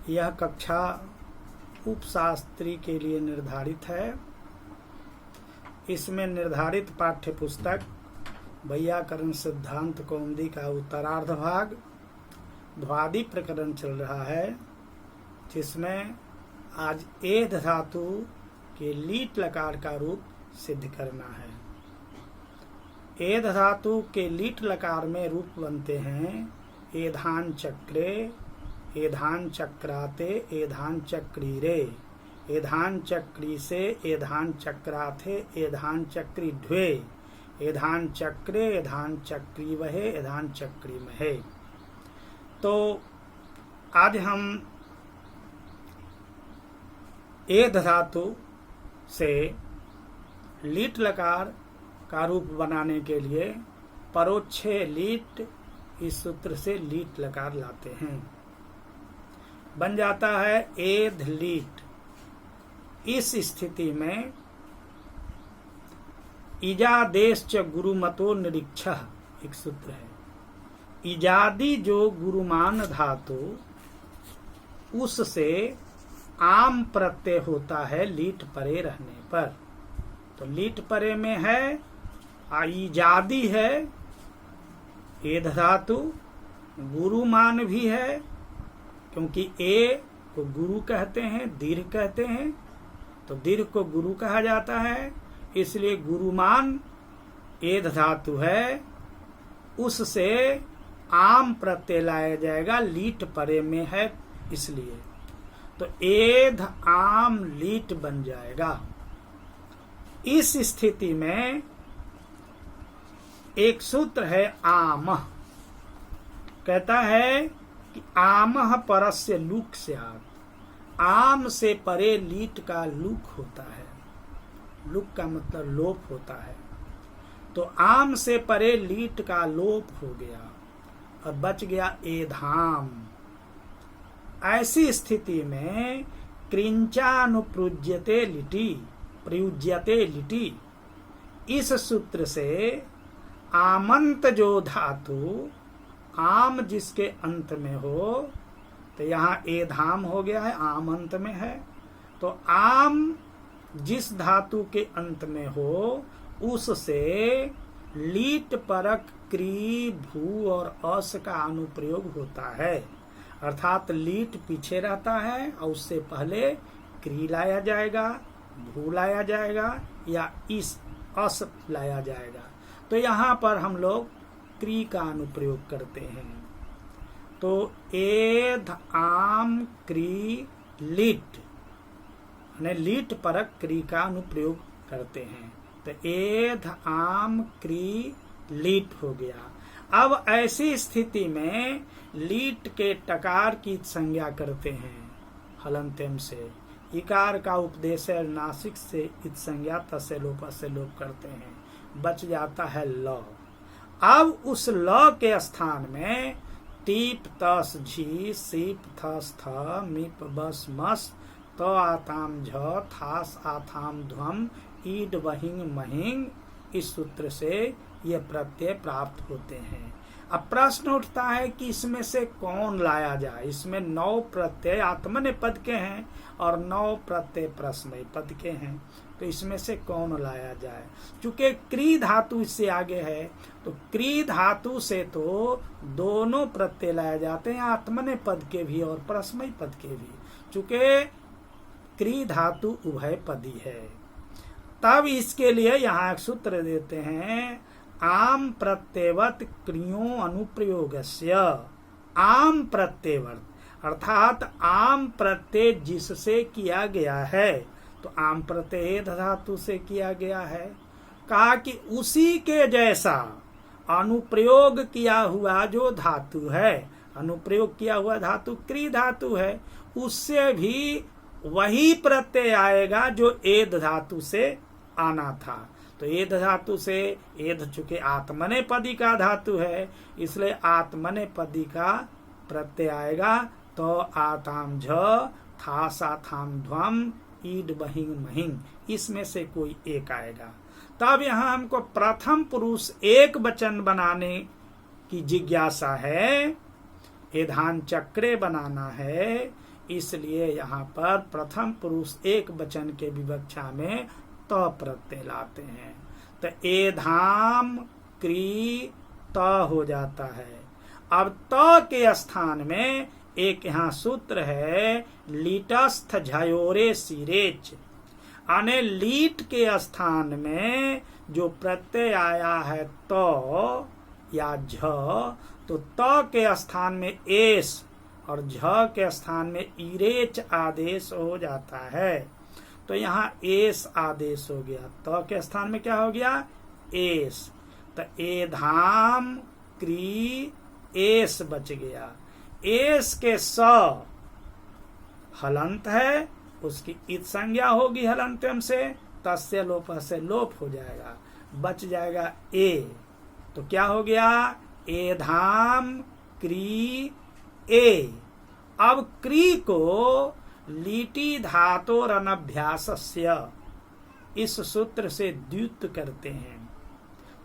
यह कक्षा उपशास्त्री के लिए निर्धारित है। इसमें निर्धारित पाठ्य पुस्तक वैयाकरण सिद्धांत कौमुदी का उत्तरार्ध भाग द्वादि प्रकरण चल रहा है, जिसमें आज एध धातु के लीट लकार का रूप सिद्ध करना है। एध धातु के लीट लकार में रूप बनते हैं एधान चक्रे, एधान चक्राते, एधान चक्रीरे, एधान चक्री से, एधान चक्राथे, एधान चक्री ढ्वे, एधान चक्रे, एधान चक्री वहे, एधान चक्री महे। तो आज हम एध धातु से लीट लकार का रूप बनाने के लिए परोक्षे लीट इस सूत्र से लीट लकार लाते हैं। बन जाता है एध लीट। इस स्थिति में इजादेश च गुरुमतो निरीक्षः एक सूत्र है। इजादी जो गुरुमान धातु उससे आम प्रत्यय होता है लीट परे रहने पर। तो लीट परे में है इजादी है एध धातु, गुरुमान भी है क्योंकि ए को गुरु कहते हैं, दीर्घ कहते हैं, तो दीर्घ को गुरु कहा जाता है, इसलिए गुरुमान एध धातु है, उससे आम प्रत्यय लाया जाएगा, लीट परे में है इसलिए। तो एध आम लीट बन जाएगा। इस स्थिति में एक सूत्र है आमः, कहता है कि आमः परस्य लुक स्यात्। आम से परे लीट का लुक होता है। लुक का मतलब लोप होता है। तो आम से परे लीट का लोप हो गया और बच गया एधाम। ऐसी स्थिति में कृंचानुप्रयुज्यते लिटि, प्रयुज्यते लिटि, इस सूत्र से आमंत जो धातु आम जिसके अंत में हो, तो यहाँ एधाम हो गया है, आम अंत में है, तो आम जिस धातु के अंत में हो उससे लीट परक क्री भू और अस का अनुप्रयोग होता है। अर्थात लीट पीछे रहता है और उससे पहले क्री लाया जाएगा, भू लाया जाएगा या इस अस लाया जाएगा। तो यहाँ पर हम लोग क्री का अनुप्रयोग करते हैं। तो एध आम क्री लीट, लीट परक क्री का अनुप्रयोग करते हैं। तो एध आम क्री लीट हो गया। अब ऐसी स्थिति में लीट के टकार की संज्ञा करते हैं हलंत्यम से। इकार का उपदेश है नासिक से इत संज्ञा तस्य लोप करते हैं, बच जाता है ल। अब उस ल के स्थान में टीप तस झी, सीप थस थ, मीप बस मस, त आताम झ, थास आथाम ध्वम, ईड वहिंग महिंग, इस सूत्र से ये प्रत्यय प्राप्त होते हैं। अब प्रश्न उठता है कि इसमें से कौन लाया जाए। इसमें 9 प्रत्यय आत्मनेय पद के हैं और 9 प्रत्यय परस्मैय पद के हैं, तो इसमें से कौन लाया जाए। चूंकि क्री धातु इससे आगे है, तो क्री धातु से तो दोनों प्रत्यय लाए जाते हैं, आत्मनेय पद के भी और परस्मैय पद के भी। चूंकि क्री धातु उभय पदी है, तब इसके लिए यहाँ एक सूत्र देते हैं आम प्रत्ययवत क्रियो अनुप्रयोगस्य। आम प्रत्ययवत अर्थात आम प्रत्यय जिससे किया गया है, तो आम प्रत्यय धातु से किया गया है। कहा कि उसी के जैसा अनुप्रयोग किया हुआ जो धातु है, अनुप्रयोग किया हुआ धातु क्री धातु है, उससे भी वही प्रत्यय आएगा जो एध धातु से आना था। तो एध धातु से, एध चूंकि आत्मनेय पदी का धातु है, इसलिए आत्मनेय पदी का प्रत्यय आएगा। तो आताम झ, थासा थाम ध्वम, ईड बहिंग महिंग, इसमें से कोई एक आएगा। तब यहाँ हमको प्रथम पुरुष एक वचन बनाने की जिज्ञासा है, एधान चक्रे बनाना है, इसलिए यहाँ पर प्रथम पुरुष एक वचन के विवक्षा में त प्रत्यय लाते हैं। तो एधाम क्री त हो जाता है। अब त के स्थान में एक यहाँ सूत्र है, लीटस्थ झयोरे सिरेच, यानी लीट के स्थान में जो प्रत्यय आया है तो या झ, तो त के स्थान में एस और झ के स्थान में इरेच आदेश हो जाता है। तो यहाँ एस आदेश हो गया, त के स्थान में क्या हो गया, एस। तो एधाम क्री एस बच गया। एस के स हलंत है, उसकी इत संज्ञा होगी हलंत्यम से, तस्य लोप से लोप हो जाएगा, बच जाएगा ए। तो क्या हो गया, एधाम क्री ए। अब क्री को लीटी धातोर अनभ्यासस्य इस सूत्र से द्युत करते हैं।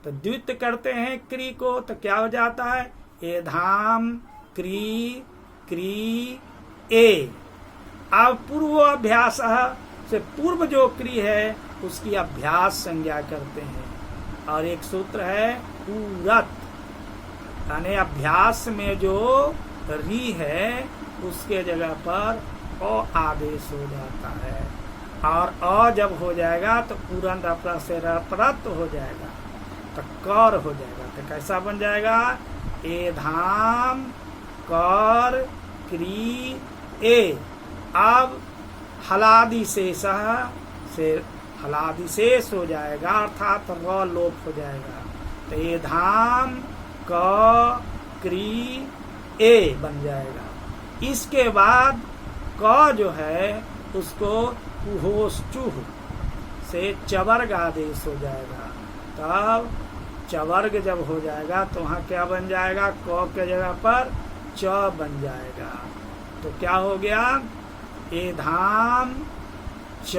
तो द्युत करते हैं क्री को, तो क्या हो जाता है, एधाम क्री क्री ए। अब पूर्व अभ्यास से पूर्व जो क्री है उसकी अभ्यास संज्ञा करते हैं। और एक सूत्र है पूरत, यानी अभ्यास में जो री है उसके जगह पर अ आदेश हो जाता है, और अ जब हो जाएगा तो पूरन रपरा से रपरत हो जाएगा, तो कर हो जाएगा। तो कैसा बन जाएगा, एधाम कर क्री ए। अब हलादिशेष से हलादिशेष हो जाएगा, अर्थात र लोप हो जाएगा। तो एधाम क क्री ए बन जाएगा। इसके बाद क जो है उसको कुहोश्चुह से चवर्ग आदेश हो जाएगा। तब चवर्ग जब हो जाएगा तो वहाँ क्या बन जाएगा, क के जगह पर च बन जाएगा। तो क्या हो गया, एधाम च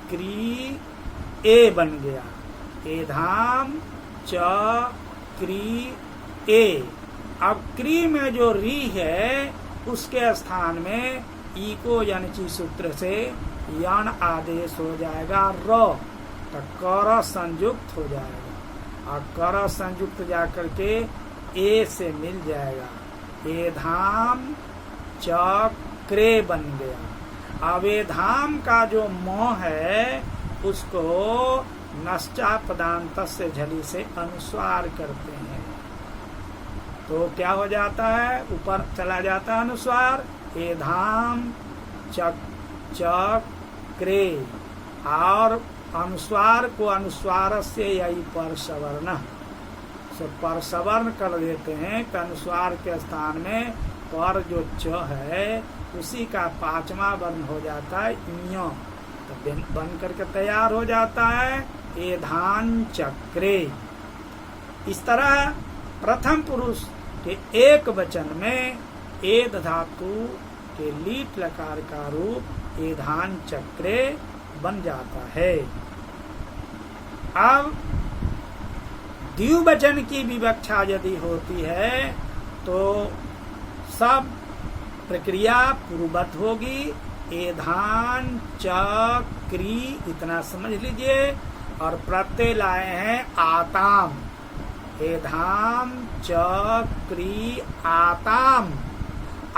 क्री ए बन गया। एधाम च क्री ए। अब क्री में जो री है उसके स्थान में ई को यनची सूत्र से यण आदेश हो जाएगा र, तो कर संयुक्त हो जाएगा, और कर संयुक्त जाकर के ए से मिल जाएगा। एधाम चक्रे बन गया। अब एधाम का जो म है उसको नश्चा पदांत से झली से अनुस्वार करते हैं, तो क्या हो जाता है, ऊपर चला जाता है अनुस्वार। एधाम चक्रे, और अनुस्वार को अनुस्वार से यही पर सवर्ण से पर सवर्ण कर देते हैं। कि अनुस्वार के स्थान में पर जो च है उसी का पांचवा वर्ण हो जाता है इञ, तो बन करके तैयार हो जाता है एधान चक्रे। इस तरह प्रथम पुरुष के एक वचन में एद धातु के लीट लकार का रूप एधान चक्रे बन जाता है। अब द्विवचन की विवक्षा यदि होती है तो सब प्रक्रिया पूर्ववत होगी। एधान चक्री इतना समझ लीजिए, और प्रत्यय लाए हैं आताम। एधाम चक्री आताम।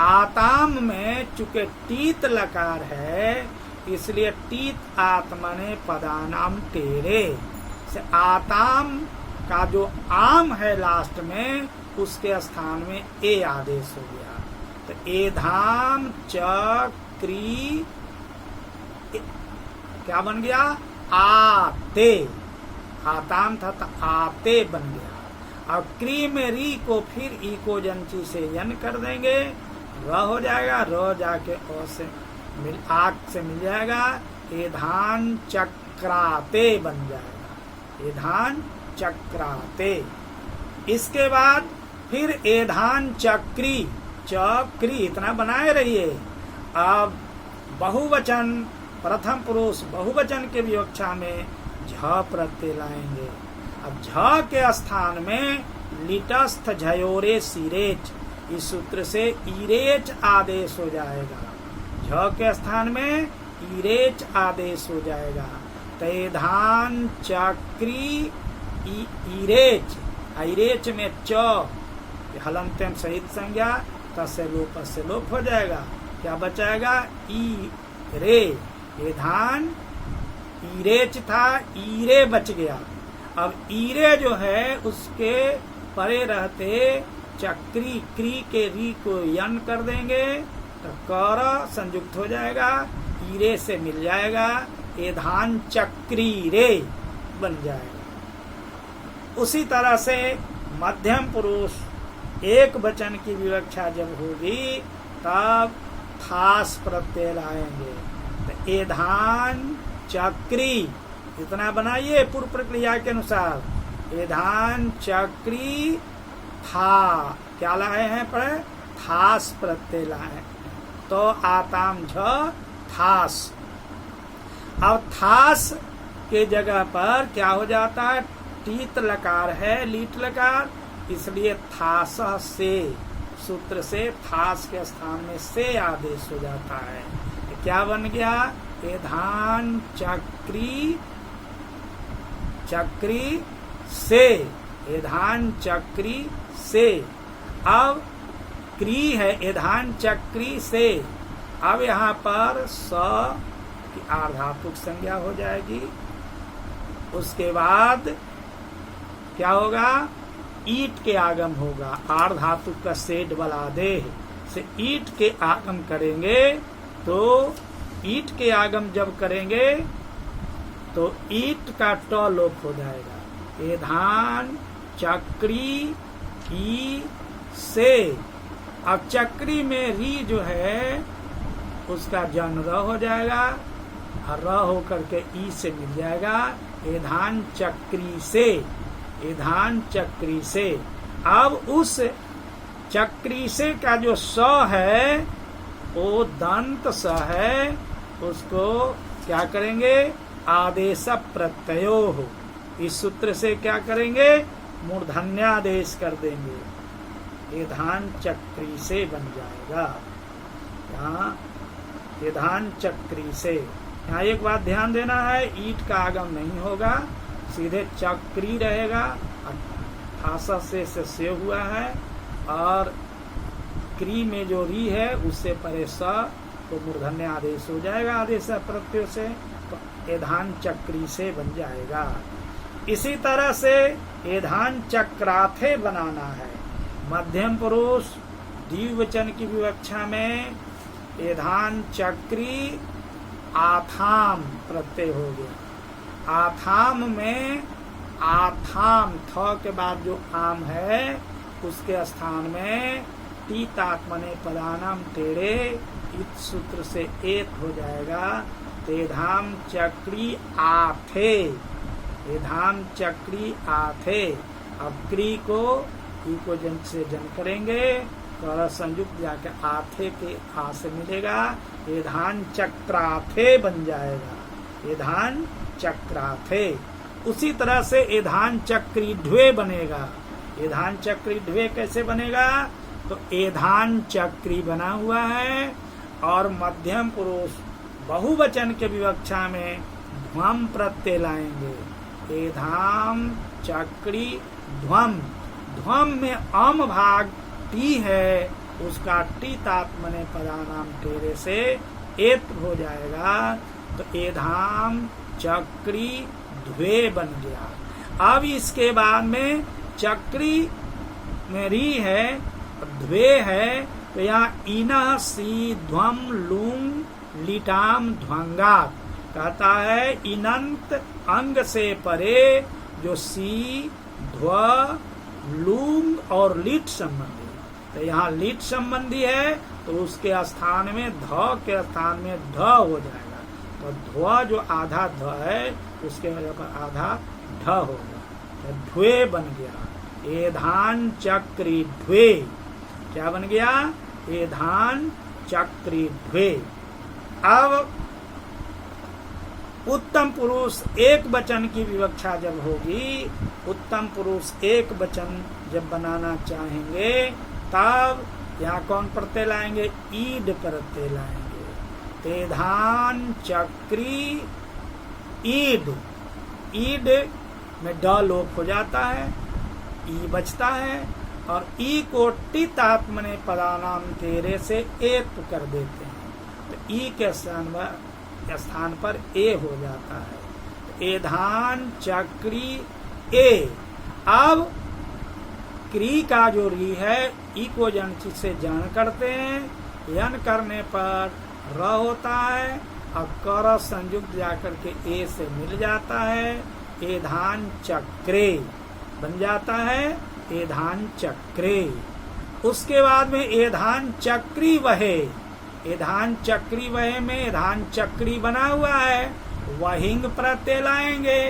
आताम में चूंकि टीत लकार है इसलिए टीत आत्मने पदानाम टेरे से आताम का जो आम है लास्ट में उसके स्थान में ए आदेश हो गया। तो एधाम चक्री क्या बन गया, आते। आताम था तो आते बन गया। अब क्री में री को फिर ई को जंची से यन कर देंगे, र हो जाएगा, र जाके ओ से मिल आक से मिल जाएगा, एधान चक्राते बन जाएगा। एधान चक्राते। इसके बाद फिर एधान चक्री, चक्री इतना बनाए रहिए। अब बहुवचन प्रथम पुरुष बहुवचन के विवक्षा में झ प्रत्यय लाएंगे। अब झ के स्थान में लिटस्थ झयोरे सिरेच, इस सूत्र से इरेच आदेश हो जाएगा, झ के स्थान में इरेच आदेश हो जाएगा। तेधान चक्री इरेच, इरेच में च हलंत्यम सहित संज्ञा, तस्य लोप हो जाएगा। क्या बचाएगा? ई रे, ये धान इरेच था, ईरे बच गया। अब ईरे जो है उसके परे रहते चक्री, क्री के री को यन कर देंगे तो कर संयुक्त हो जाएगा, ईरे से मिल जाएगा, ये धान चक्री रे बन जाएगा। उसी तरह से मध्यम पुरुष एक वचन की विवक्षा जब होगी तब थास प्रत्यय लाएंगे। तो ए धान चक्री, इतना बनाइए पूर्व प्रक्रिया के अनुसार, ए धान चक्री था, क्या लाए हैं पर थास प्रत्यय लाए, तो आताम झ थास। अब थास के जगह पर क्या हो जाता है? टीत लकार है, लीट लकार, इसलिए थास से, सूत्र से थास के स्थान में से आदेश हो जाता है। तो क्या बन गया? ये धान चक्री, चक्री से, ये धान चक्री से। अब क्री है, ये धान चक्री से। अब यहाँ पर स की आर्धातुक संज्ञा हो जाएगी। उसके बाद क्या होगा? ईट के आगम होगा, आर्धातुक का सेठ बला दे से ईट के आगम करेंगे। तो ईट के आगम जब करेंगे तो ईट का ट लोप हो जाएगा। ये धान चक्री ई से। अब चक्री में री जो है उसका जन र हो जाएगा, और र होकर के ई से मिल जाएगा, ये धान चक्री से, ये धान चक्री से। अब उस चक्री से का जो स है वो दंत स है, उसको क्या करेंगे? आदेश प्रत्ययो हो, इस सूत्र से क्या करेंगे? मूर्धन्यादेश कर देंगे, ये धान चक्री से बन जाएगा। यहाँ ये धान चक्री से। यहाँ एक बात ध्यान देना है, ईट का आगम नहीं होगा, सीधे चक्री रहेगा। खासा से हुआ है, और क्री में जो री है उससे परे स, तो मूर्धन्य आदेश हो जाएगा आदेश प्रत्यय से, तो ये धान चक्री से बन जाएगा। इसी तरह से ये धान चक्राथे बनाना है। मध्यम पुरुष द्विवचन की विवक्षा में ये धान चक्री आथाम प्रत्यय हो गया। आथाम में आथाम, थ के बाद जो आम है उसके स्थान में टीतात्मने पदानाम टेढ़े, इस सूत्र से एक हो जाएगा। तेधाम चक्री आथे, ये धाम चक्री आथे। अब क्री को ई को जन से जन करेंगे, कर संयुक्त जाके आथे के आ से मिलेगा, ये धान चक्राथे बन जाएगा, ये धान चक्राथे। उसी तरह से ये धान चक्री ढ्वे बनेगा। ये धान चक्री ढ्वे कैसे बनेगा? तो ये धान चक्री बना हुआ है, और मध्यम पुरुष बहुवचन के विवक्षा में ध्वम प्रत्यय लाएंगे। ये धाम चक्री ध्वम, ध्वम में अम भाग टी है, उसका टी तात्मने पदानाम टेरे से एत हो जाएगा, तो ये धाम चक्री ध्वे बन गया। अब इसके बाद में चक्री में री है, ध्वे है, तो यहाँ इना सी ध्वम लुंग लिटाम ध्वंगात, कहता है इनंत अंग से परे जो सी ध्व लुंग और लिट संबंधी, तो यहाँ लिट संबंधी है, तो उसके स्थान में ध के स्थान में ध हो जाएगा। तो ध्व जो आधा ध है उसके वजह पर आधा ढ होगा, तो ध्वे बन गया। ये धान चक्री ध्वे, क्या बन गया? ये धान चक्री ध्वे। अब उत्तम पुरुष एक वचन की विवक्षा जब होगी, उत्तम पुरुष एक वचन जब बनाना चाहेंगे तब यहाँ कौन प्रत्यय लाएंगे? ईड प्रत्यय लाएंगे। तेधान चक्री ईड, ईड में ड लोप हो जाता है, ई बचता है और ई को टित आत्मने पदानाम तेरे से एत कर देते हैं, तो ई के स्थान पर ए हो जाता है। एधान चक्री ए। अब क्री का जो री है ई को जन से जन करते हैं, यन करने पर र होता है और कर संयुक्त जाकर के ए से मिल जाता है, एधान चक्रे बन जाता है, एधान चक्रे। उसके बाद में एधान चक्री वहे, एधान चक्री वहे में एधान चक्री बना हुआ है, वहिंग प्रत्यय लाएंगे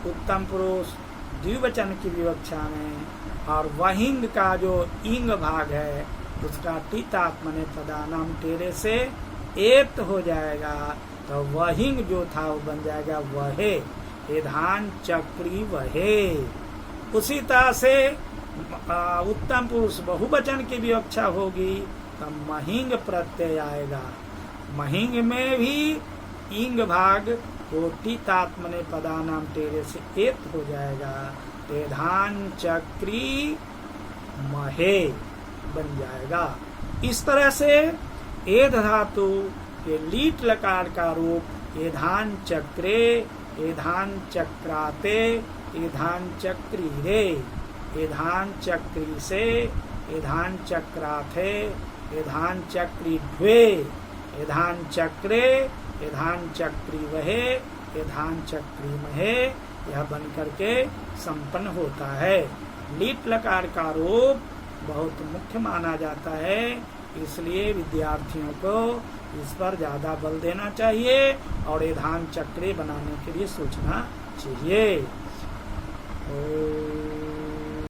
उत्तम पुरुष द्विवचन की विवक्षा में, और वहिंग का जो इंग भाग है उसका टितात्मने पदानाम तेरे से एत हो जाएगा, तो वहिंग जो था वो बन जाएगा वहे, एधान चक्री वहे। उसी तरह से उत्तम पुरुष बहुवचन की विवक्षा होगी तो महिंग प्रत्यय आएगा, महिंग में भी इंग भाग को टितात्मने पदानाम तेरे से एत हो जाएगा, तेधान चक्री महे बन जाएगा। इस तरह से एध धातु के लीट लकार का रूप एधान चक्रे, एधान चक्राते, एधान चक्री रे, एधान चक्री से, एधान चक्राथे, एधान चक्री ध्वे, एधान चक्रे, एधान चक्री वहे, एधान चक्री महे, यह बन करके संपन्न होता है। लीट लकार का रूप बहुत मुख्य माना जाता है, इसलिए विद्यार्थियों को इस पर ज्यादा बल देना चाहिए और एधान चक्रे बनाने के लिए सोचना चाहिए।